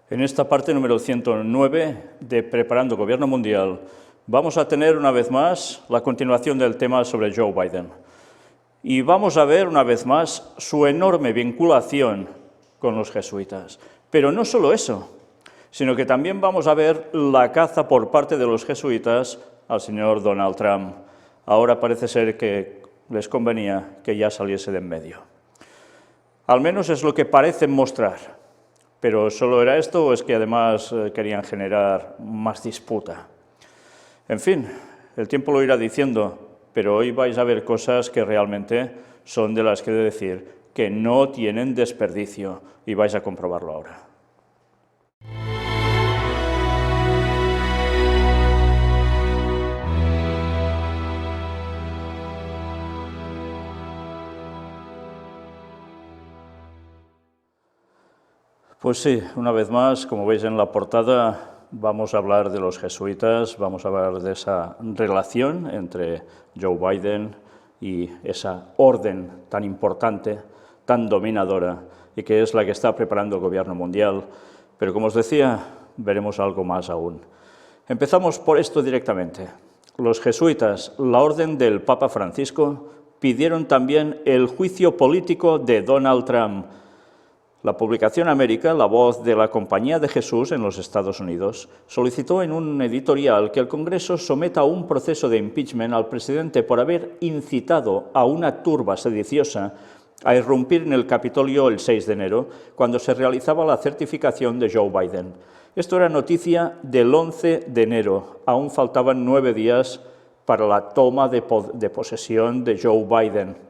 En esta parte número 109 de Preparando Gobierno Mundial vamos a tener una vez más la continuación del tema sobre Joe Biden. Y vamos a ver una vez más su enorme vinculación con los jesuitas. Pero no solo eso, sino que también vamos a ver la caza por parte de los jesuitas al señor Donald Trump. Ahora parece ser que les convenía que ya saliese de en medio. Al menos es lo que parecen mostrar. Pero ¿solo era esto o es que además querían generar más disputa? En fin, el tiempo lo irá diciendo, pero hoy vais a ver cosas que realmente son de las que he de decir que no tienen desperdicio y vais a comprobarlo ahora. Pues sí, una vez más, como veis en la portada, vamos a hablar de los jesuitas, vamos a hablar de esa relación entre Joe Biden y esa orden tan importante, tan dominadora, y que es la que está preparando el gobierno mundial. Pero como os decía, veremos algo más aún. Empezamos por esto directamente. Los jesuitas, la orden del Papa Francisco, pidieron también el juicio político de Donald Trump. La publicación América, la voz de la Compañía de Jesús en los Estados Unidos, solicitó en un editorial que el Congreso someta a un proceso de impeachment al presidente por haber incitado a una turba sediciosa a irrumpir en el Capitolio el 6 de enero, cuando se realizaba la certificación de Joe Biden. Esto era noticia del 11 de enero. Aún faltaban 9 días para la toma de posesión de Joe Biden.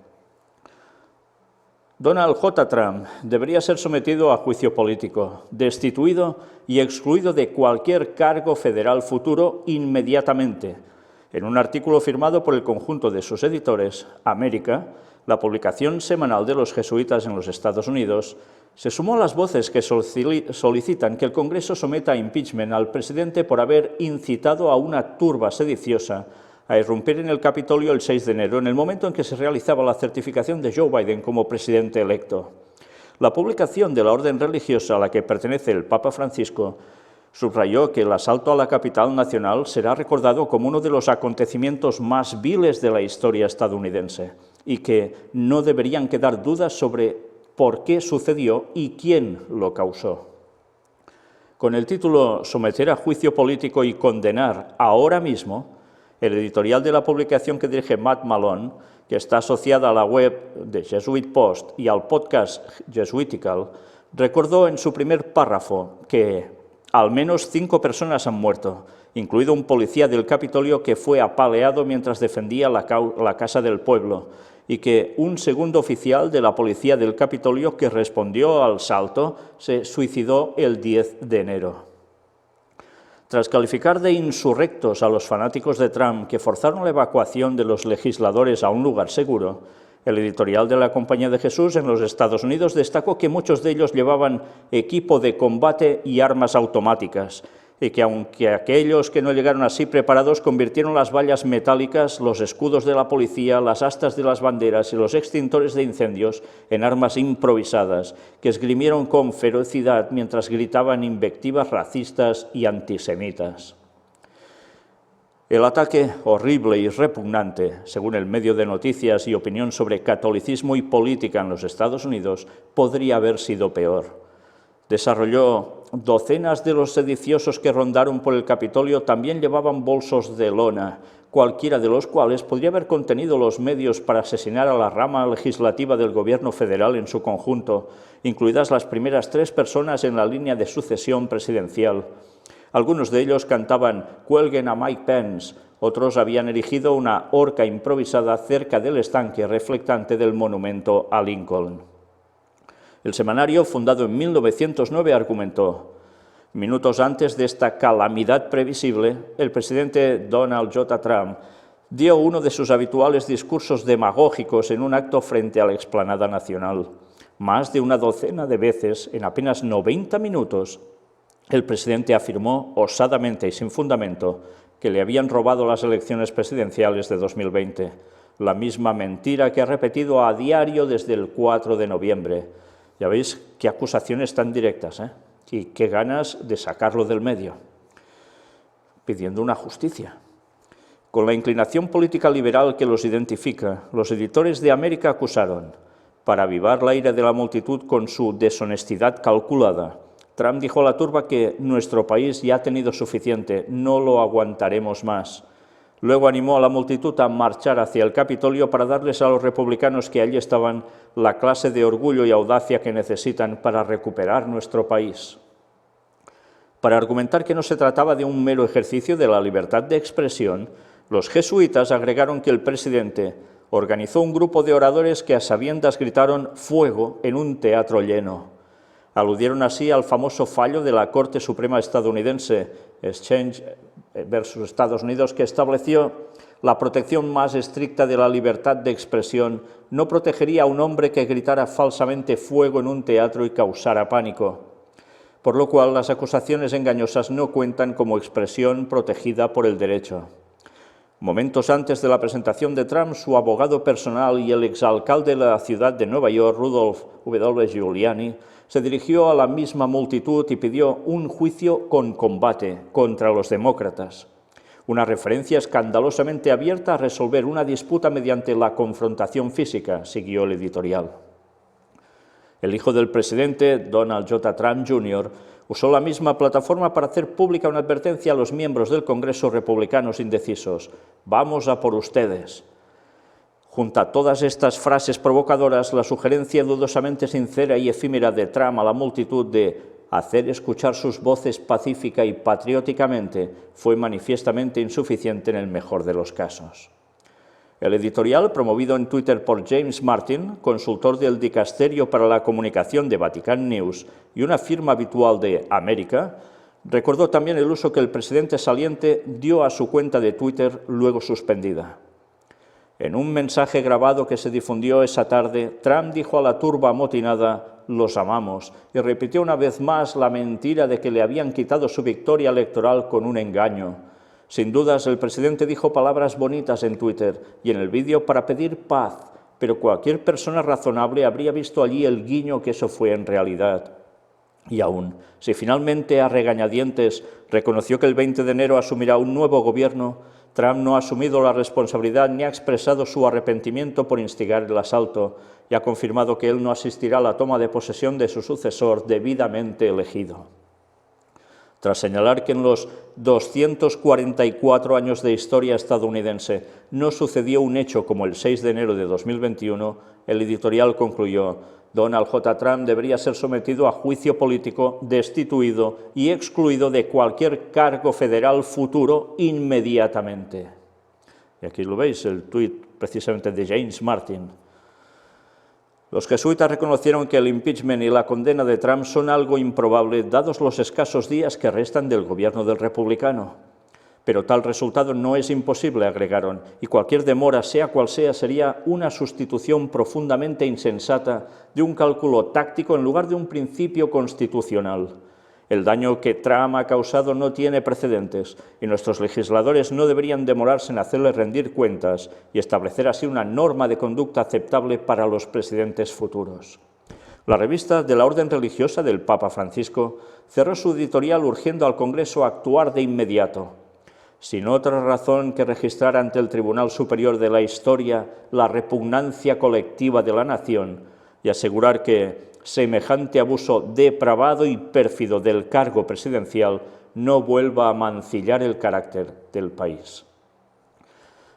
Donald J. Trump debería ser sometido a juicio político, destituido y excluido de cualquier cargo federal futuro inmediatamente. En un artículo firmado por el conjunto de sus editores, América, la publicación semanal de los jesuitas en los Estados Unidos, se sumó a las voces que solicitan que el Congreso someta a impeachment al presidente por haber incitado a una turba sediciosa a irrumpir en el Capitolio el 6 de enero, en el momento en que se realizaba la certificación de Joe Biden como presidente electo. La publicación de la orden religiosa a la que pertenece el Papa Francisco subrayó que el asalto a la capital nacional será recordado como uno de los acontecimientos más viles de la historia estadounidense y que no deberían quedar dudas sobre por qué sucedió y quién lo causó. Con el título «Someter a juicio político y condenar ahora mismo», el editorial de la publicación que dirige Matt Malone, que está asociada a la web de Jesuit Post y al podcast Jesuitical, recordó en su primer párrafo que al menos 5 personas han muerto, incluido un policía del Capitolio que fue apaleado mientras defendía la Casa del Pueblo, y que un segundo oficial de la policía del Capitolio que respondió al salto se suicidó el 10 de enero. Tras calificar de insurrectos a los fanáticos de Trump que forzaron la evacuación de los legisladores a un lugar seguro, el editorial de la Compañía de Jesús en los Estados Unidos destacó que muchos de ellos llevaban equipo de combate y armas automáticas, y que aunque aquellos que no llegaron así preparados convirtieron las vallas metálicas, los escudos de la policía, las astas de las banderas y los extintores de incendios en armas improvisadas, que esgrimieron con ferocidad mientras gritaban invectivas racistas y antisemitas. El ataque horrible y repugnante, según el medio de noticias y opinión sobre catolicismo y política en los Estados Unidos, podría haber sido peor. Desarrolló docenas de los sediciosos que rondaron por el Capitolio también llevaban bolsos de lona, cualquiera de los cuales podría haber contenido los medios para asesinar a la rama legislativa del gobierno federal en su conjunto, incluidas las primeras 3 personas en la línea de sucesión presidencial. Algunos de ellos cantaban «Cuelguen a Mike Pence», otros habían erigido una horca improvisada cerca del estanque reflectante del monumento a Lincoln. El semanario, fundado en 1909, argumentó: minutos antes de esta calamidad previsible, el presidente Donald J. Trump dio uno de sus habituales discursos demagógicos en un acto frente a la explanada nacional. Más de una docena de veces, en apenas 90 minutos, el presidente afirmó osadamente y sin fundamento que le habían robado las elecciones presidenciales de 2020, la misma mentira que ha repetido a diario desde el 4 de noviembre. Ya veis qué acusaciones tan directas, ¿eh? Y qué ganas de sacarlo del medio, pidiendo una justicia. Con la inclinación política liberal que los identifica, los editores de América acusaron, para avivar la ira de la multitud con su deshonestidad calculada. Trump dijo a la turba que nuestro país ya ha tenido suficiente, no lo aguantaremos más. Luego animó a la multitud a marchar hacia el Capitolio para darles a los republicanos que allí estaban la clase de orgullo y audacia que necesitan para recuperar nuestro país. Para argumentar que no se trataba de un mero ejercicio de la libertad de expresión, los jesuitas agregaron que el presidente organizó un grupo de oradores que a sabiendas gritaron «fuego» en un teatro lleno. Aludieron así al famoso fallo de la Corte Suprema estadounidense, Exchange versus Estados Unidos, que estableció la protección más estricta de la libertad de expresión no protegería a un hombre que gritara falsamente fuego en un teatro y causara pánico, por lo cual las acusaciones engañosas no cuentan como expresión protegida por el derecho. Momentos antes de la presentación de Trump, su abogado personal y el exalcalde de la ciudad de Nueva York, Rudolph W. Giuliani, se dirigió a la misma multitud y pidió un juicio con combate contra los demócratas. Una referencia escandalosamente abierta a resolver una disputa mediante la confrontación física, siguió el editorial. El hijo del presidente, Donald J. Trump Jr., usó la misma plataforma para hacer pública una advertencia a los miembros del Congreso republicanos indecisos. «Vamos a por ustedes». Junto a todas estas frases provocadoras, la sugerencia dudosamente sincera y efímera de Trump a la multitud de hacer escuchar sus voces pacífica y patrióticamente fue manifiestamente insuficiente en el mejor de los casos. El editorial, promovido en Twitter por James Martin, consultor del Dicasterio para la Comunicación de Vatican News y una firma habitual de América, recordó también el uso que el presidente saliente dio a su cuenta de Twitter, luego suspendida. En un mensaje grabado que se difundió esa tarde, Trump dijo a la turba amotinada, «Los amamos», y repitió una vez más la mentira de que le habían quitado su victoria electoral con un engaño. Sin dudas, el presidente dijo palabras bonitas en Twitter y en el vídeo para pedir paz, pero cualquier persona razonable habría visto allí el guiño que eso fue en realidad. Y aún, si finalmente a regañadientes reconoció que el 20 de enero asumirá un nuevo gobierno, Trump no ha asumido la responsabilidad ni ha expresado su arrepentimiento por instigar el asalto y ha confirmado que él no asistirá a la toma de posesión de su sucesor debidamente elegido. Tras señalar que en los 244 años de historia estadounidense no sucedió un hecho como el 6 de enero de 2021, el editorial concluyó: Donald J. Trump debería ser sometido a juicio político, destituido y excluido de cualquier cargo federal futuro inmediatamente. Y aquí lo veis, el tuit precisamente de James Martin. Los jesuitas reconocieron que el impeachment y la condena de Trump son algo improbable, dados los escasos días que restan del gobierno del republicano. Pero tal resultado no es imposible, agregaron, y cualquier demora, sea cual sea, sería una sustitución profundamente insensata de un cálculo táctico en lugar de un principio constitucional. El daño que Trump ha causado no tiene precedentes y nuestros legisladores no deberían demorarse en hacerle rendir cuentas y establecer así una norma de conducta aceptable para los presidentes futuros. La revista de la Orden Religiosa del Papa Francisco cerró su editorial urgiendo al Congreso a actuar de inmediato. Sin otra razón que registrar ante el Tribunal Superior de la Historia la repugnancia colectiva de la nación y asegurar que semejante abuso depravado y pérfido del cargo presidencial no vuelva a mancillar el carácter del país.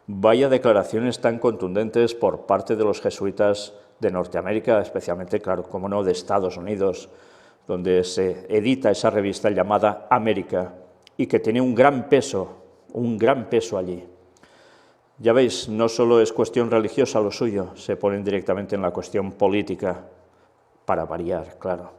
Vaya declaraciones tan contundentes por parte de los jesuitas de Norteamérica, especialmente, claro, como no, de Estados Unidos, donde se edita esa revista llamada América y que tiene un gran peso allí. Ya veis, no solo es cuestión religiosa lo suyo, se ponen directamente en la cuestión política, para variar, claro.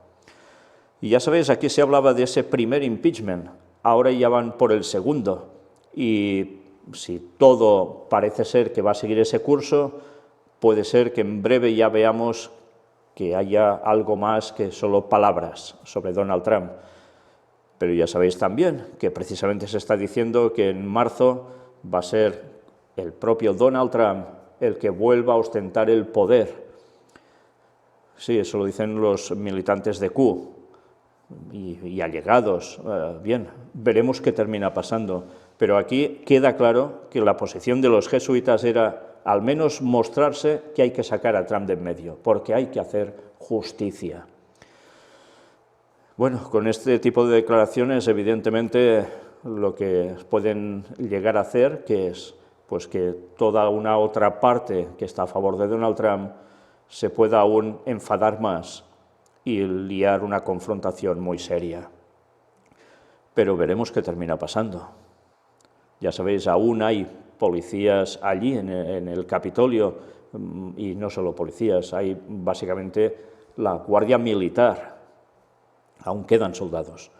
Y ya sabéis, aquí se hablaba de ese primer impeachment, ahora ya van por el segundo, y si todo parece ser que va a seguir ese curso, puede ser que en breve ya veamos que haya algo más que solo palabras sobre Donald Trump. Pero ya sabéis también que precisamente se está diciendo que en marzo va a ser el propio Donald Trump el que vuelva a ostentar el poder. Sí, eso lo dicen los militantes de Q, y allegados. Bien, veremos qué termina pasando, pero aquí queda claro que la posición de los jesuitas era al menos mostrarse que hay que sacar a Trump de en medio, porque hay que hacer justicia. Bueno, con este tipo de declaraciones, evidentemente, lo que pueden llegar a hacer, que es pues que toda una otra parte que está a favor de Donald Trump se pueda aún enfadar más y liar una confrontación muy seria. Pero veremos qué termina pasando. Ya sabéis, aún hay policías allí en el Capitolio, y no solo policías, hay básicamente la Guardia Militar. Aún quedan soldados.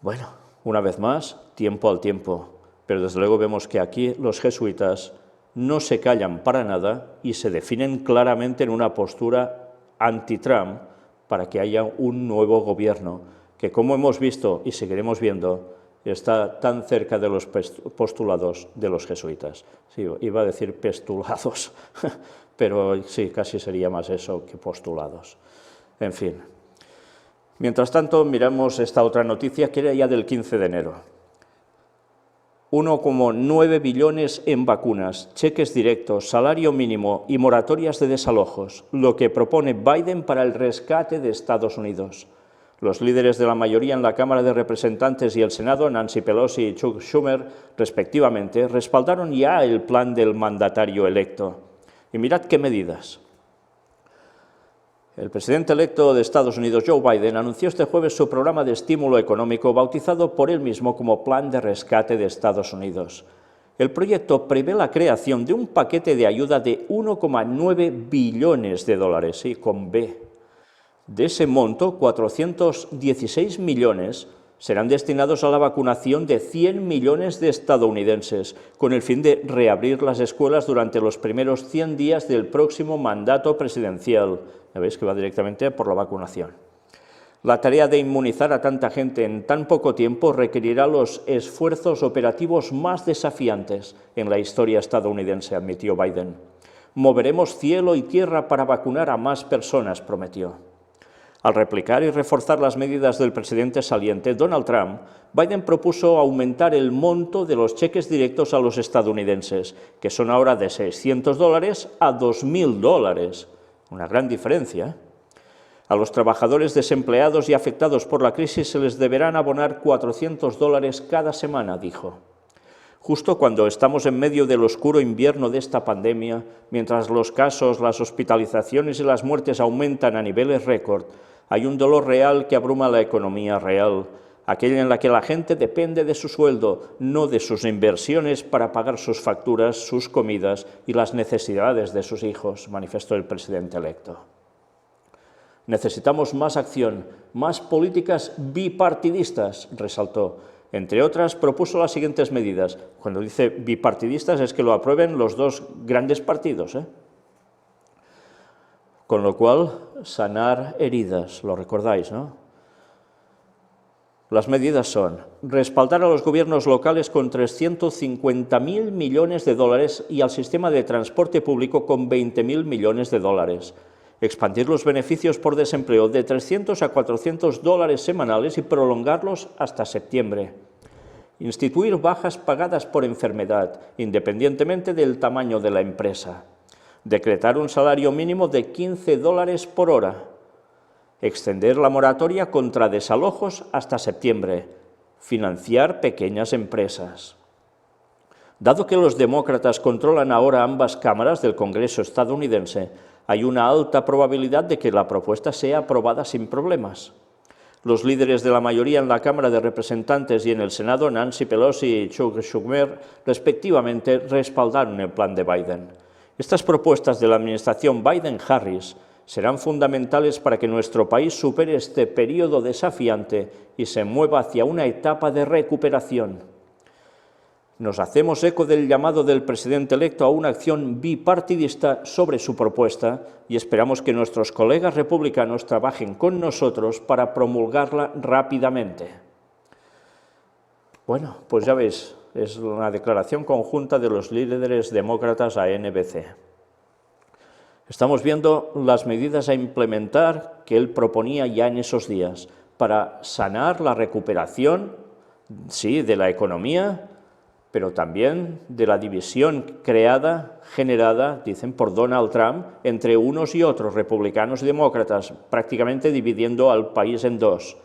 Bueno, una vez más, tiempo al tiempo, pero desde luego vemos que aquí los jesuitas no se callan para nada y se definen claramente en una postura anti-Trump para que haya un nuevo gobierno que, como hemos visto y seguiremos viendo, está tan cerca de los postulados de los jesuitas. Sí, iba a decir pestulados, pero sí, casi sería más eso que postulados. En fin. Mientras tanto, miramos esta otra noticia que era ya del 15 de enero. 1,9 billones en vacunas, cheques directos, salario mínimo y moratorias de desalojos, lo que propone Biden para el rescate de Estados Unidos. Los líderes de la mayoría en la Cámara de Representantes y el Senado, Nancy Pelosi y Chuck Schumer, respectivamente, respaldaron ya el plan del mandatario electo. Y mirad qué medidas. El presidente electo de Estados Unidos, Joe Biden, anunció este jueves su programa de estímulo económico, bautizado por él mismo como Plan de Rescate de Estados Unidos. El proyecto prevé la creación de un paquete de ayuda de 1,9 billones de dólares, sí, con B. De ese monto, 416 millones serán destinados a la vacunación de 100 millones de estadounidenses, con el fin de reabrir las escuelas durante los primeros 100 días del próximo mandato presidencial. Ya veis que va directamente por la vacunación. La tarea de inmunizar a tanta gente en tan poco tiempo requerirá los esfuerzos operativos más desafiantes en la historia estadounidense, admitió Biden. Moveremos cielo y tierra para vacunar a más personas, prometió. Al replicar y reforzar las medidas del presidente saliente, Donald Trump, Biden propuso aumentar el monto de los cheques directos a los estadounidenses, que son ahora de $600 a $2.000. Una gran diferencia. A los trabajadores desempleados y afectados por la crisis se les deberán abonar $400 cada semana, dijo. Justo cuando estamos en medio del oscuro invierno de esta pandemia, mientras los casos, las hospitalizaciones y las muertes aumentan a niveles récord, hay un dolor real que abruma la economía real, aquella en la que la gente depende de su sueldo, no de sus inversiones para pagar sus facturas, sus comidas y las necesidades de sus hijos, manifestó el presidente electo. Necesitamos más acción, más políticas bipartidistas, resaltó. Entre otras, propuso las siguientes medidas. Cuando dice bipartidistas es que lo aprueben los dos grandes partidos, Con lo cual, sanar heridas, lo recordáis, ¿no? Las medidas son respaldar a los gobiernos locales con 350.000 millones de dólares y al sistema de transporte público con 20.000 millones de dólares. Expandir los beneficios por desempleo de $300 a $400 semanales y prolongarlos hasta septiembre. Instituir bajas pagadas por enfermedad, independientemente del tamaño de la empresa. Decretar un salario mínimo de $15 por hora. Extender la moratoria contra desalojos hasta septiembre. Financiar pequeñas empresas. Dado que los demócratas controlan ahora ambas cámaras del Congreso estadounidense, hay una alta probabilidad de que la propuesta sea aprobada sin problemas. Los líderes de la mayoría en la Cámara de Representantes y en el Senado, Nancy Pelosi y Chuck Schumer, respectivamente, respaldaron el plan de Biden. Estas propuestas de la administración Biden-Harris serán fundamentales para que nuestro país supere este periodo desafiante y se mueva hacia una etapa de recuperación. Nos hacemos eco del llamado del presidente electo a una acción bipartidista sobre su propuesta y esperamos que nuestros colegas republicanos trabajen con nosotros para promulgarla rápidamente. Bueno, pues ya veis, es una declaración conjunta de los líderes demócratas a NBC. Estamos viendo las medidas a implementar que él proponía ya en esos días para sanar la recuperación, sí, de la economía, pero también de la división generada, dicen, por Donald Trump, entre unos y otros, republicanos y demócratas, prácticamente dividiendo al país en dos.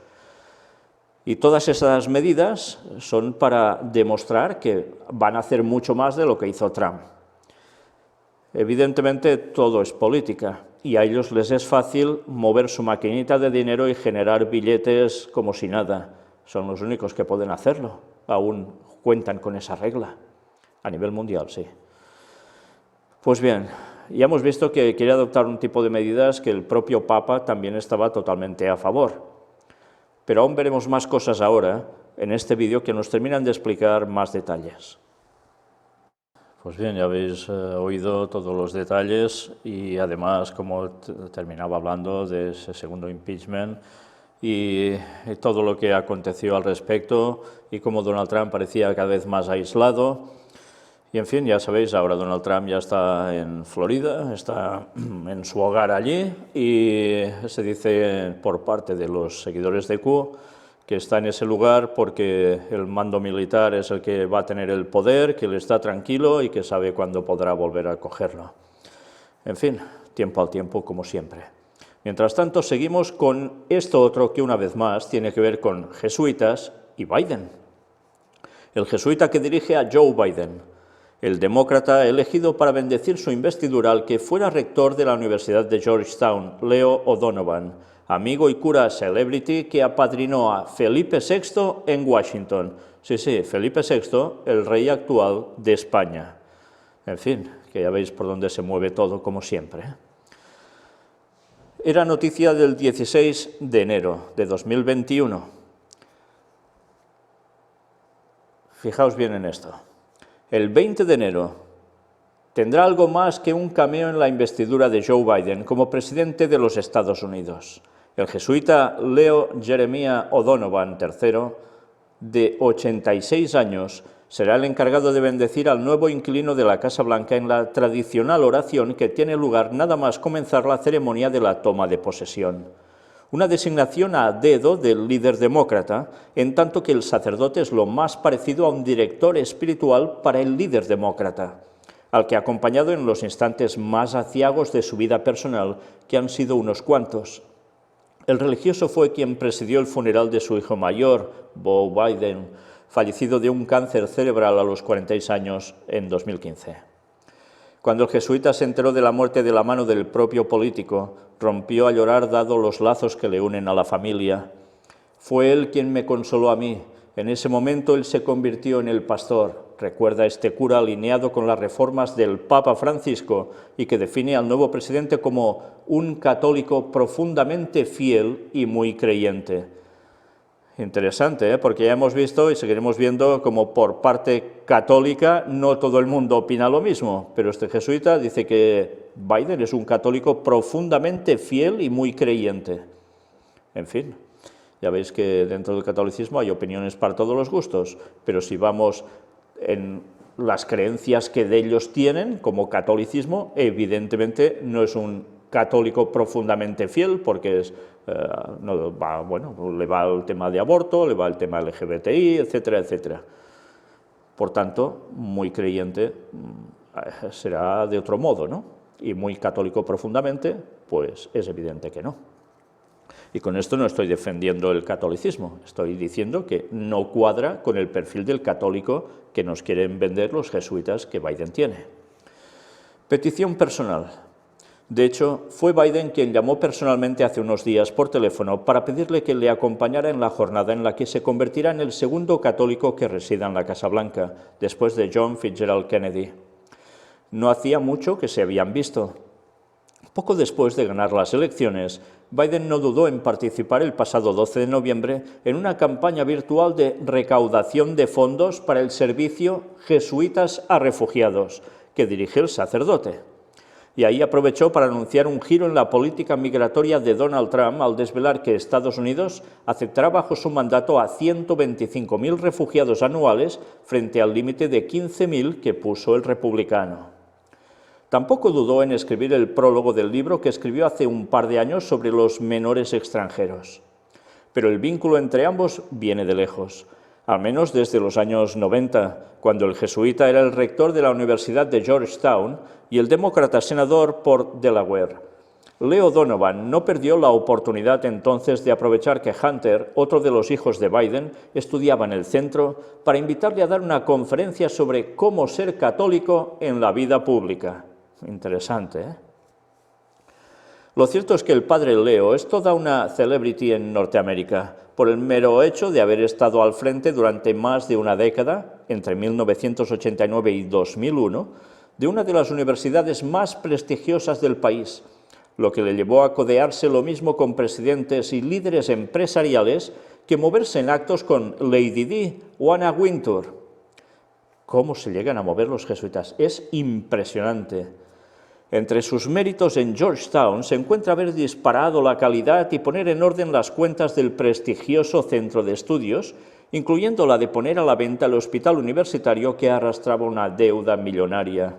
Y todas esas medidas son para demostrar que van a hacer mucho más de lo que hizo Trump. Evidentemente todo es política y a ellos les es fácil mover su maquinita de dinero y generar billetes como si nada. Son los únicos que pueden hacerlo, aún cuentan con esa regla, a nivel mundial, sí. Pues bien, ya hemos visto que quiere adoptar un tipo de medidas que el propio Papa también estaba totalmente a favor. Pero aún veremos más cosas ahora, en este vídeo, que nos terminan de explicar más detalles. Pues bien, ya habéis oído todos los detalles y además, como terminaba hablando de ese segundo impeachment, y todo lo que aconteció al respecto y cómo Donald Trump parecía cada vez más aislado. Y en fin, ya sabéis, ahora Donald Trump ya está en Florida, está en su hogar allí y se dice por parte de los seguidores de Q que está en ese lugar porque el mando militar es el que va a tener el poder, que él está tranquilo y que sabe cuándo podrá volver a cogerlo. En fin, tiempo al tiempo como siempre. Mientras tanto, seguimos con esto otro que una vez más tiene que ver con jesuitas y Biden. El jesuita que dirige a Joe Biden, el demócrata elegido para bendecir su investidura al que fuera rector de la Universidad de Georgetown, Leo O'Donovan, amigo y cura celebrity que apadrinó a Felipe VI en Washington. Sí, Felipe VI, el rey actual de España. En fin, que ya veis por dónde se mueve todo, como siempre. Era noticia del 16 de enero de 2021. Fijaos bien en esto. El 20 de enero tendrá algo más que un cameo en la investidura de Joe Biden como presidente de los Estados Unidos. El jesuita Leo Jeremiah O'Donovan III, de 86 años, será el encargado de bendecir al nuevo inquilino de la Casa Blanca en la tradicional oración que tiene lugar nada más comenzar la ceremonia de la toma de posesión. Una designación a dedo del líder demócrata, en tanto que el sacerdote es lo más parecido a un director espiritual para el líder demócrata, al que ha acompañado en los instantes más aciagos de su vida personal, que han sido unos cuantos. El religioso fue quien presidió el funeral de su hijo mayor, Beau Biden, fallecido de un cáncer cerebral a los 46 años en 2015. Cuando el jesuita se enteró de la muerte de la mano del propio político, rompió a llorar dado los lazos que le unen a la familia. Fue él quien me consoló a mí. En ese momento él se convirtió en el pastor, recuerda este cura alineado con las reformas del Papa Francisco y que define al nuevo presidente como un católico profundamente fiel y muy creyente. Interesante, porque ya hemos visto y seguiremos viendo como por parte católica no todo el mundo opina lo mismo, pero este jesuita dice que Biden es un católico profundamente fiel y muy creyente. En fin, ya veis que dentro del catolicismo hay opiniones para todos los gustos, pero si vamos en las creencias que de ellos tienen como catolicismo, evidentemente no es un católico profundamente fiel, porque es, no va, bueno, le va el tema de aborto, le va el tema LGBTI, etcétera, etcétera. Por tanto, muy creyente será de otro modo, ¿no? Y muy católico profundamente, pues es evidente que no. Y con esto no estoy defendiendo el catolicismo, estoy diciendo que no cuadra con el perfil del católico que nos quieren vender los jesuitas que Biden tiene. Petición personal. De hecho, fue Biden quien llamó personalmente hace unos días por teléfono para pedirle que le acompañara en la jornada en la que se convertirá en el segundo católico que resida en la Casa Blanca, después de John Fitzgerald Kennedy. No hacía mucho que se habían visto. Poco después de ganar las elecciones, Biden no dudó en participar el pasado 12 de noviembre en una campaña virtual de recaudación de fondos para el servicio Jesuitas a Refugiados, que dirige el sacerdote. Y ahí aprovechó para anunciar un giro en la política migratoria de Donald Trump al desvelar que Estados Unidos aceptará bajo su mandato a 125.000 refugiados anuales frente al límite de 15.000 que puso el republicano. Tampoco dudó en escribir el prólogo del libro que escribió hace un par de años sobre los menores extranjeros. pero el vínculo entre ambos viene de lejos, al menos desde los años 90, cuando el jesuita era el rector de la Universidad de Georgetown y el demócrata senador por Delaware. Leo Donovan no perdió la oportunidad entonces de aprovechar que Hunter, otro de los hijos de Biden, estudiaba en el centro para invitarle a dar una conferencia sobre cómo ser católico en la vida pública. Interesante, ¿eh? Lo cierto es que el padre Leo es toda una celebrity en Norteamérica, por el mero hecho de haber estado al frente durante más de una década, entre 1989 y 2001, de una de las universidades más prestigiosas del país, lo que le llevó a codearse lo mismo con presidentes y líderes empresariales que moverse en actos con Lady Di o Anna Wintour. ¿Cómo se llegan a mover los jesuitas? Es impresionante. Entre sus méritos en Georgetown se encuentra haber disparado la calidad y poner en orden las cuentas del prestigioso centro de estudios, incluyendo la de poner a la venta el hospital universitario que arrastraba una deuda millonaria.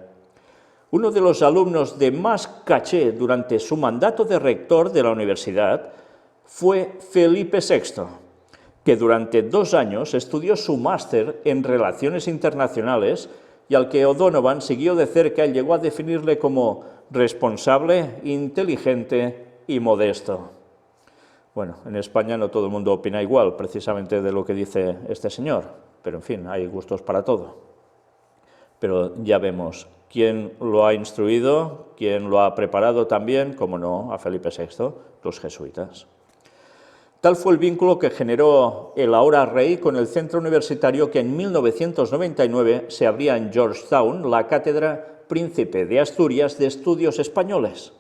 Uno de los alumnos de más caché durante su mandato de rector de la universidad fue Felipe VI, que durante 2 años estudió su máster en Relaciones Internacionales y al que O'Donovan siguió de cerca y llegó a definirle como responsable, inteligente y modesto. Bueno, en España no todo el mundo opina igual, precisamente de lo que dice este señor, pero en fin, hay gustos para todo. Pero ya vemos quién lo ha instruido, quién lo ha preparado también, como no, a Felipe VI, los jesuitas. Tal fue el vínculo que generó el ahora rey con el centro universitario que en 1999 se abría en Georgetown la Cátedra Príncipe de Asturias de Estudios Españoles.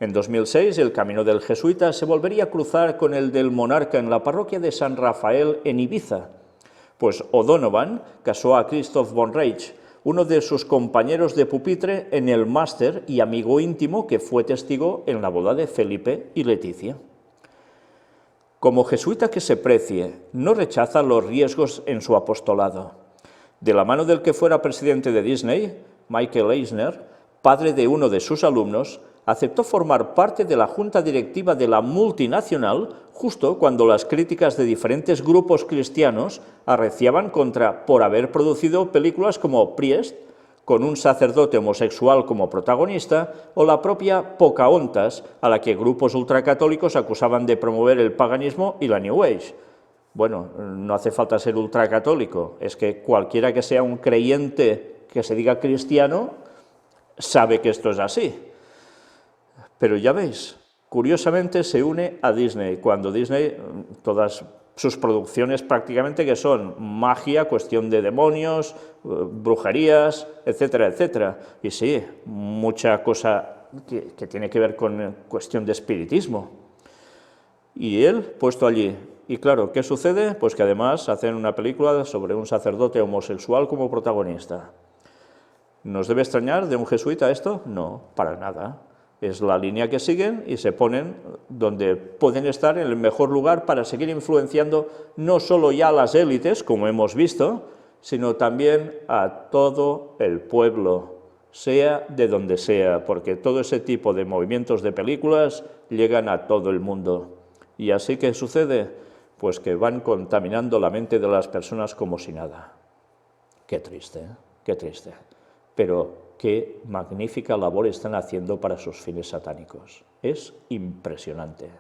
En 2006 el camino del jesuita se volvería a cruzar con el del monarca en la parroquia de San Rafael en Ibiza, pues O'Donovan casó a Christoph von Reich, uno de sus compañeros de pupitre en el máster y amigo íntimo que fue testigo en la boda de Felipe y Leticia. Como jesuita que se precie, no rechaza los riesgos en su apostolado. De la mano del que fuera presidente de Disney, Michael Eisner, padre de uno de sus alumnos, aceptó formar parte de la junta directiva de la multinacional justo cuando las críticas de diferentes grupos cristianos arreciaban por haber producido películas como Priest, con un sacerdote homosexual como protagonista, o la propia Pocahontas, a la que grupos ultracatólicos acusaban de promover el paganismo y la New Age. Bueno, no hace falta ser ultracatólico, es que cualquiera que sea un creyente que se diga cristiano sabe que esto es así. Pero ya veis, curiosamente se une a Disney, cuando Disney, todas sus producciones prácticamente que son magia, cuestión de demonios, brujerías, etcétera, etcétera. Y sí, mucha cosa que tiene que ver con cuestión de espiritismo. Y él puesto allí. Y claro, ¿qué sucede? Pues que además hacen una película sobre un sacerdote homosexual como protagonista. ¿Nos debe extrañar de un jesuita esto? No, para nada. Es la línea que siguen y se ponen donde pueden estar en el mejor lugar para seguir influenciando no solo ya a las élites, como hemos visto, sino también a todo el pueblo, sea de donde sea, porque todo ese tipo de movimientos de películas llegan a todo el mundo. ¿Y así qué sucede? Pues que van contaminando la mente de las personas como si nada. Qué triste, ¿eh? Qué triste. Pero qué magnífica labor están haciendo para sus fines satánicos. Es impresionante.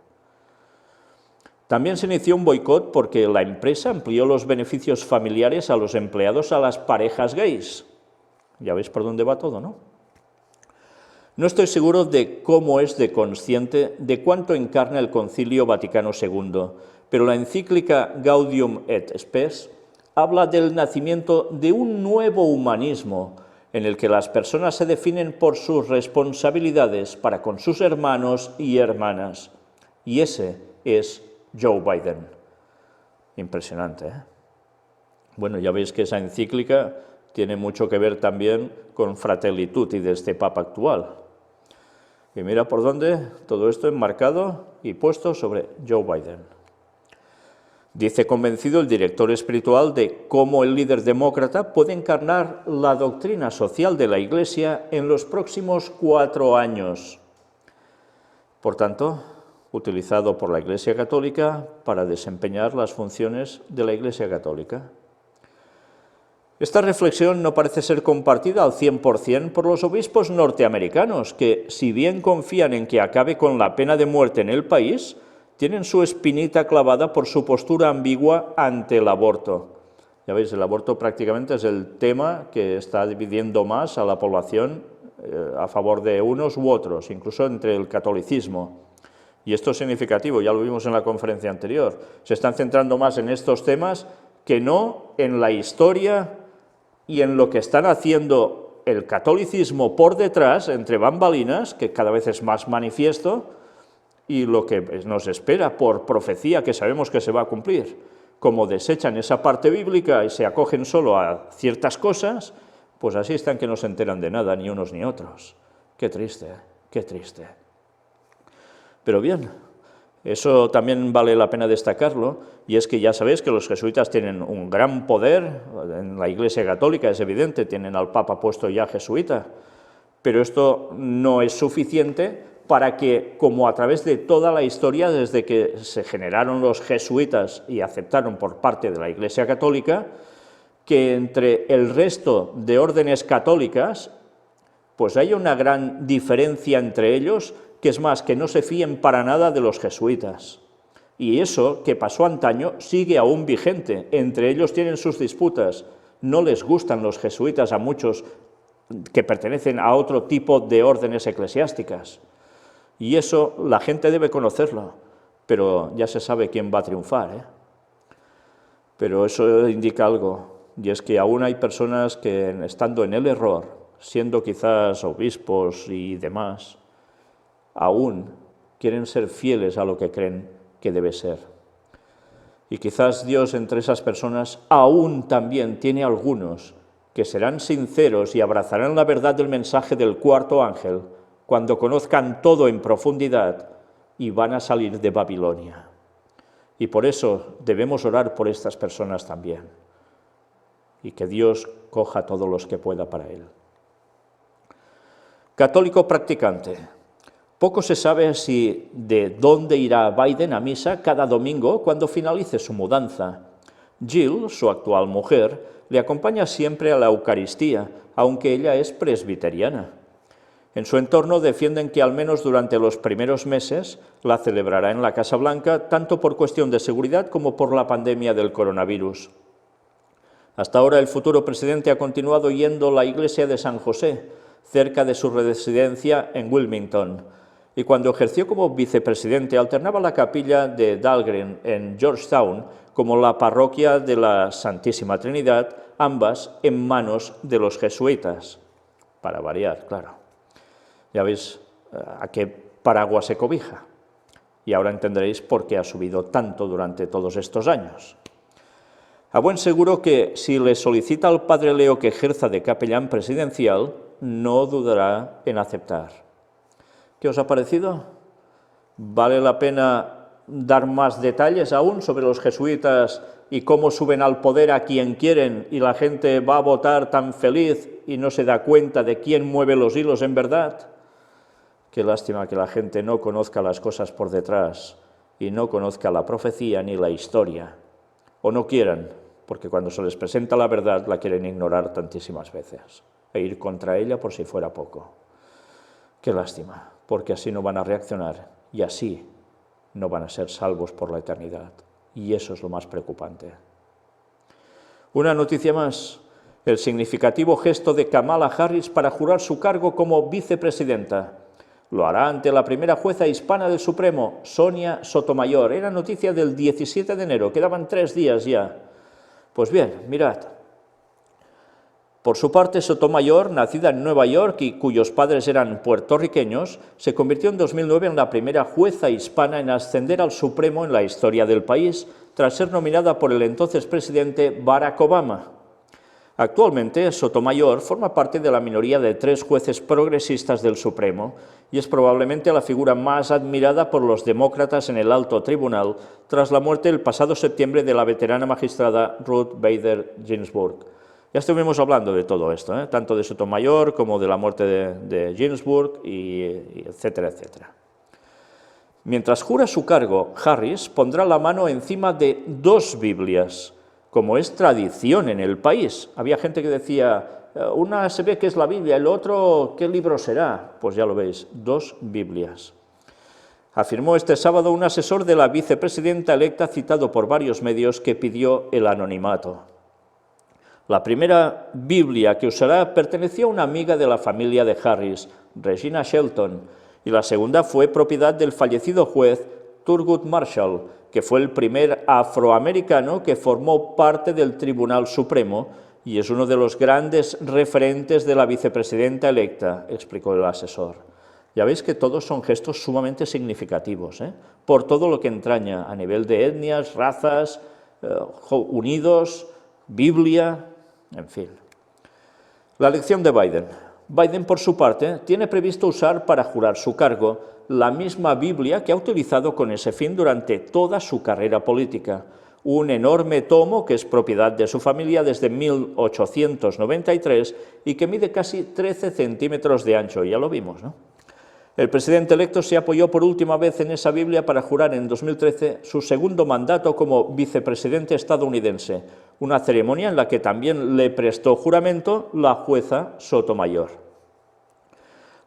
También se inició un boicot porque la empresa amplió los beneficios familiares a los empleados a las parejas gays. Ya veis por dónde va todo, ¿no? No estoy seguro de cómo es de consciente de cuánto encarna el Concilio Vaticano II, pero la encíclica Gaudium et Spes habla del nacimiento de un nuevo humanismo en el que las personas se definen por sus responsabilidades para con sus hermanos y hermanas. Y ese es Joe Biden. Impresionante, ¿eh? Bueno, ya veis que esa encíclica tiene mucho que ver también con Fratelli Tutti de este Papa actual. Y mira por dónde todo esto enmarcado y puesto sobre Joe Biden. Dice convencido el director espiritual de cómo el líder demócrata puede encarnar la doctrina social de la Iglesia en los próximos 4 años. Por tanto, utilizado por la Iglesia Católica para desempeñar las funciones de la Iglesia Católica. Esta reflexión no parece ser compartida al 100% por los obispos norteamericanos, que, si bien confían en que acabe con la pena de muerte en el país, tienen su espinita clavada por su postura ambigua ante el aborto. Ya veis, el aborto prácticamente es el tema que está dividiendo más a la población a favor de unos u otros, incluso entre el catolicismo. Y esto es significativo, ya lo vimos en la conferencia anterior. Se están centrando más en estos temas que no en la historia y en lo que están haciendo el catolicismo por detrás, entre bambalinas, que cada vez es más manifiesto, y lo que nos espera por profecía, que sabemos que se va a cumplir. Como desechan esa parte bíblica y se acogen solo a ciertas cosas, pues así están que no se enteran de nada, ni unos ni otros. Qué triste, qué triste. Pero bien, eso también vale la pena destacarlo, y es que ya sabéis que los jesuitas tienen un gran poder, en la Iglesia Católica es evidente, tienen al Papa puesto ya jesuita, pero esto no es suficiente para que, como a través de toda la historia, desde que se generaron los jesuitas y aceptaron por parte de la Iglesia Católica, que entre el resto de órdenes católicas, pues hay una gran diferencia entre ellos, que es más, que no se fíen para nada de los jesuitas. Y eso, que pasó antaño, sigue aún vigente. Entre ellos tienen sus disputas. No les gustan los jesuitas a muchos que pertenecen a otro tipo de órdenes eclesiásticas. Y eso la gente debe conocerlo, pero ya se sabe quién va a triunfar, ¿eh? Pero eso indica algo, y es que aún hay personas que, estando en el error, siendo quizás obispos y demás, aún quieren ser fieles a lo que creen que debe ser. Y quizás Dios entre esas personas aún también tiene algunos que serán sinceros y abrazarán la verdad del mensaje del cuarto ángel cuando conozcan todo en profundidad y van a salir de Babilonia. Y por eso debemos orar por estas personas también, y que Dios coja a todos los que pueda para él. Católico practicante. Poco se sabe si de dónde irá Biden a misa cada domingo cuando finalice su mudanza. Jill, su actual mujer, le acompaña siempre a la Eucaristía, aunque ella es presbiteriana. En su entorno defienden que al menos durante los primeros meses la celebrará en la Casa Blanca, tanto por cuestión de seguridad como por la pandemia del coronavirus. Hasta ahora el futuro presidente ha continuado yendo a la iglesia de San José, cerca de su residencia en Wilmington, y cuando ejerció como vicepresidente alternaba la capilla de Dahlgren en Georgetown como la parroquia de la Santísima Trinidad, ambas en manos de los jesuitas, para variar, claro. Ya veis a qué paraguas se cobija, y ahora entenderéis por qué ha subido tanto durante todos estos años. A buen seguro que si le solicita al padre Leo que ejerza de capellán presidencial, no dudará en aceptar. ¿Qué os ha parecido? ¿Vale la pena dar más detalles aún sobre los jesuitas y cómo suben al poder a quien quieren y la gente va a votar tan feliz y no se da cuenta de quién mueve los hilos en verdad? Qué lástima que la gente no conozca las cosas por detrás y no conozca la profecía ni la historia, o no quieran, porque cuando se les presenta la verdad la quieren ignorar tantísimas veces e ir contra ella por si fuera poco. Qué lástima, porque así no van a reaccionar y así no van a ser salvos por la eternidad. Y eso es lo más preocupante. Una noticia más, el significativo gesto de Kamala Harris para jurar su cargo como vicepresidenta. Lo hará ante la primera jueza hispana del Supremo, Sonia Sotomayor. Era noticia del 17 de enero, quedaban 3 días ya. Pues bien, mirad. Por su parte, Sotomayor, nacida en Nueva York y cuyos padres eran puertorriqueños, se convirtió en 2009 en la primera jueza hispana en ascender al Supremo en la historia del país, tras ser nominada por el entonces presidente Barack Obama. Actualmente, Sotomayor forma parte de la minoría de 3 jueces progresistas del Supremo y es probablemente la figura más admirada por los demócratas en el alto tribunal tras la muerte el pasado septiembre de la veterana magistrada Ruth Bader Ginsburg. Ya estuvimos hablando de todo esto, tanto de Sotomayor como de la muerte de Ginsburg, y etcétera, etcétera. Mientras jura su cargo, Harris pondrá la mano encima de 2 Biblias, como es tradición en el país. Había gente que decía, una se ve que es la Biblia, el otro, ¿qué libro será? Pues ya lo veis, 2 Biblias. Afirmó este sábado un asesor de la vicepresidenta electa citado por varios medios que pidió el anonimato. La primera Biblia que usará perteneció a una amiga de la familia de Harris, Regina Shelton, y la segunda fue propiedad del fallecido juez Thurgood Marshall, que fue el primer afroamericano que formó parte del Tribunal Supremo y es uno de los grandes referentes de la vicepresidenta electa, explicó el asesor. Ya veis que todos son gestos sumamente significativos, por todo lo que entraña a nivel de etnias, razas, unidos, Biblia, en fin. La elección de Biden. Biden, por su parte, tiene previsto usar para jurar su cargo la misma Biblia que ha utilizado con ese fin durante toda su carrera política, un enorme tomo que es propiedad de su familia desde 1893 y que mide casi 13 centímetros de ancho, ya lo vimos, ¿no? El presidente electo se apoyó por última vez en esa Biblia para jurar en 2013 su segundo mandato como vicepresidente estadounidense, una ceremonia en la que también le prestó juramento la jueza Sotomayor.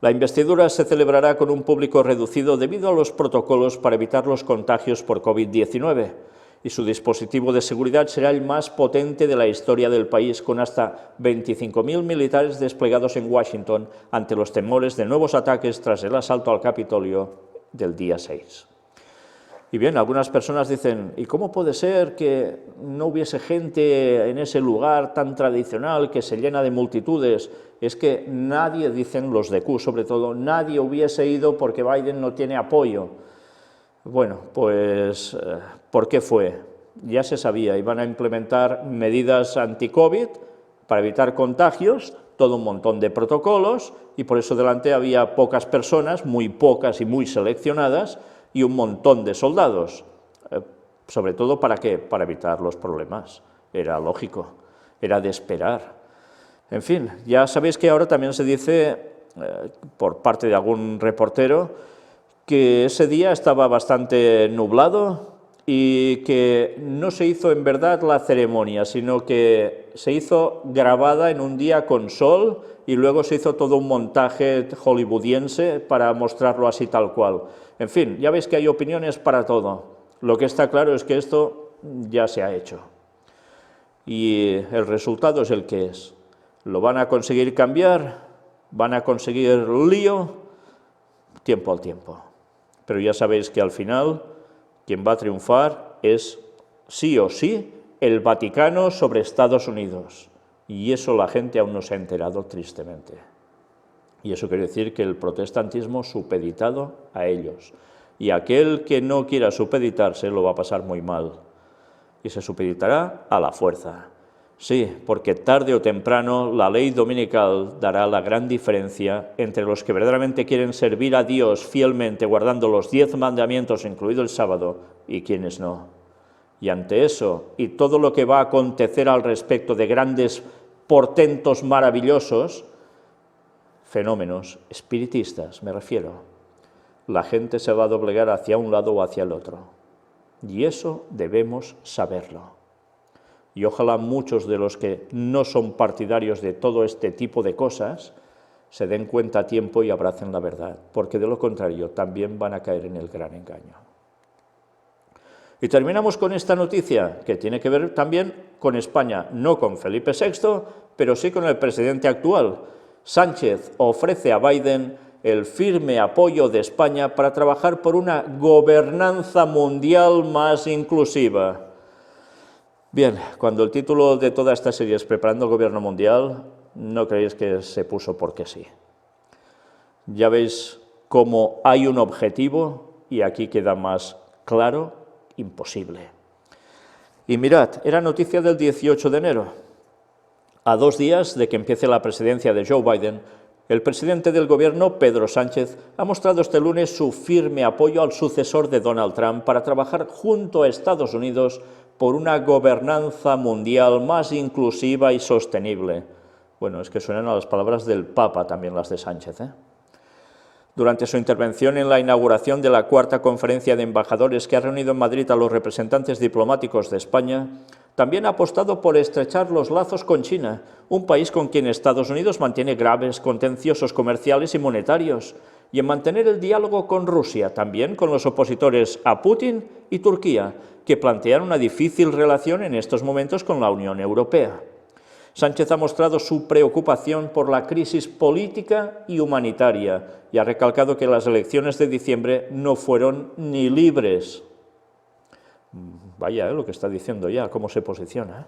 La investidura se celebrará con un público reducido debido a los protocolos para evitar los contagios por COVID-19, y su dispositivo de seguridad será el más potente de la historia del país, con hasta 25.000 militares desplegados en Washington ante los temores de nuevos ataques tras el asalto al Capitolio del día 6. Y bien, algunas personas dicen, ¿y cómo puede ser que no hubiese gente en ese lugar tan tradicional que se llena de multitudes? Es que nadie, dicen los de Q sobre todo, nadie hubiese ido porque Biden no tiene apoyo. Bueno, pues, ¿por qué fue? Ya se sabía, iban a implementar medidas anti-COVID para evitar contagios, todo un montón de protocolos, y por eso delante había pocas personas, muy pocas y muy seleccionadas, y un montón de soldados. ¿Sobre todo para qué? Para evitar los problemas. Era lógico, era de esperar. En fin, ya sabéis que ahora también se dice, por parte de algún reportero, que ese día estaba bastante nublado y que no se hizo en verdad la ceremonia, sino que se hizo grabada en un día con sol y luego se hizo todo un montaje hollywoodiense para mostrarlo así tal cual. En fin, ya veis que hay opiniones para todo. Lo que está claro es que esto ya se ha hecho. Y el resultado es el que es. Lo van a conseguir cambiar, van a conseguir lío, tiempo al tiempo. Pero ya sabéis que al final quien va a triunfar es, sí o sí, el Vaticano sobre Estados Unidos. Y eso la gente aún no se ha enterado, tristemente. Y eso quiere decir que el protestantismo supeditado a ellos. Y aquel que no quiera supeditarse lo va a pasar muy mal. Y se supeditará a la fuerza. Sí, porque tarde o temprano la ley dominical dará la gran diferencia entre los que verdaderamente quieren servir a Dios fielmente, guardando los 10 mandamientos, incluido el sábado, y quienes no. Y ante eso, y todo lo que va a acontecer al respecto de grandes portentos maravillosos, fenómenos espiritistas, me refiero, la gente se va a doblegar hacia un lado o hacia el otro. Y eso debemos saberlo. Y ojalá muchos de los que no son partidarios de todo este tipo de cosas se den cuenta a tiempo y abracen la verdad, porque de lo contrario también van a caer en el gran engaño. Y terminamos con esta noticia, que tiene que ver también con España, no con Felipe VI, pero sí con el presidente actual. Sánchez ofrece a Biden el firme apoyo de España para trabajar por una gobernanza mundial más inclusiva. Bien, cuando el título de toda esta serie es Preparando el Gobierno Mundial, no creéis que se puso porque sí. Ya veis cómo hay un objetivo, y aquí queda más claro, imposible. Y mirad, era noticia del 18 de enero. A 2 días de que empiece la presidencia de Joe Biden, el presidente del gobierno, Pedro Sánchez, ha mostrado este lunes su firme apoyo al sucesor de Donald Trump para trabajar junto a Estados Unidos por una gobernanza mundial más inclusiva y sostenible. Bueno, es que suenan a las palabras del Papa también las de Sánchez, Durante su intervención en la inauguración de la cuarta conferencia de embajadores que ha reunido en Madrid a los representantes diplomáticos de España, también ha apostado por estrechar los lazos con China, un país con quien Estados Unidos mantiene graves contenciosos comerciales y monetarios, y en mantener el diálogo con Rusia, también con los opositores a Putin y Turquía, que plantean una difícil relación en estos momentos con la Unión Europea. Sánchez ha mostrado su preocupación por la crisis política y humanitaria y ha recalcado que las elecciones de diciembre no fueron ni libres. Vaya, lo que está diciendo ya, cómo se posiciona.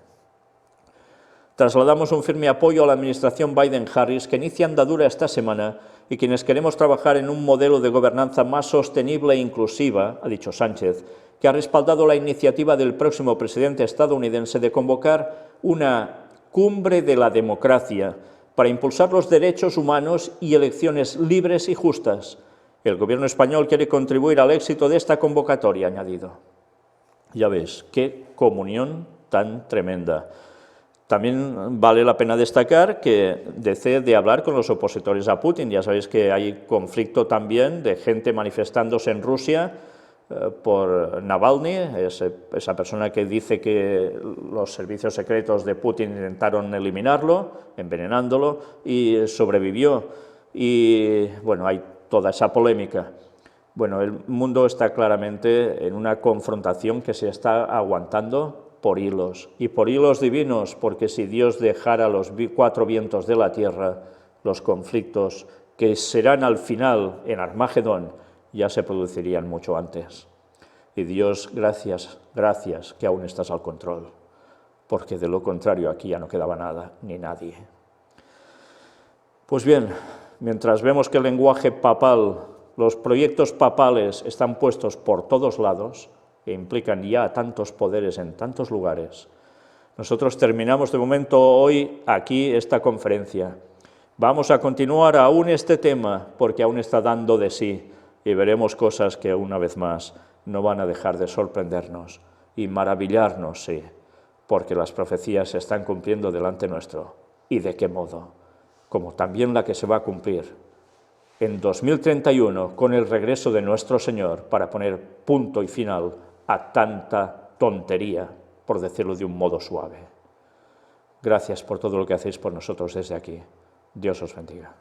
Trasladamos un firme apoyo a la administración Biden-Harris, que inicia andadura esta semana, y quienes queremos trabajar en un modelo de gobernanza más sostenible e inclusiva, ha dicho Sánchez, que ha respaldado la iniciativa del próximo presidente estadounidense de convocar una cumbre de la democracia para impulsar los derechos humanos y elecciones libres y justas. El gobierno español quiere contribuir al éxito de esta convocatoria, ha añadido. Ya ves, qué comunión tan tremenda. También vale la pena destacar que desee de hablar con los opositores a Putin. Ya sabéis que hay conflicto también de gente manifestándose en Rusia por Navalny, esa persona que dice que los servicios secretos de Putin intentaron eliminarlo, envenenándolo, y sobrevivió. Y bueno, hay toda esa polémica. Bueno, el mundo está claramente en una confrontación que se está aguantando por hilos, y por hilos divinos, porque si Dios dejara los cuatro vientos de la tierra, los conflictos que serán al final en Armagedón ya se producirían mucho antes. Y Dios, gracias, gracias que aún estás al control, porque de lo contrario aquí ya no quedaba nada ni nadie. Pues bien, mientras vemos que el lenguaje papal, los proyectos papales están puestos por todos lados, que implican ya tantos poderes en tantos lugares, nosotros terminamos de momento hoy aquí esta conferencia. Vamos a continuar aún este tema, porque aún está dando de sí, y veremos cosas que una vez más no van a dejar de sorprendernos y maravillarnos, sí, porque las profecías se están cumpliendo delante nuestro. ¿Y de qué modo? Como también la que se va a cumplir en 2031 con el regreso de nuestro Señor para poner punto y final a tanta tontería, por decirlo de un modo suave. Gracias por todo lo que hacéis por nosotros desde aquí. Dios os bendiga.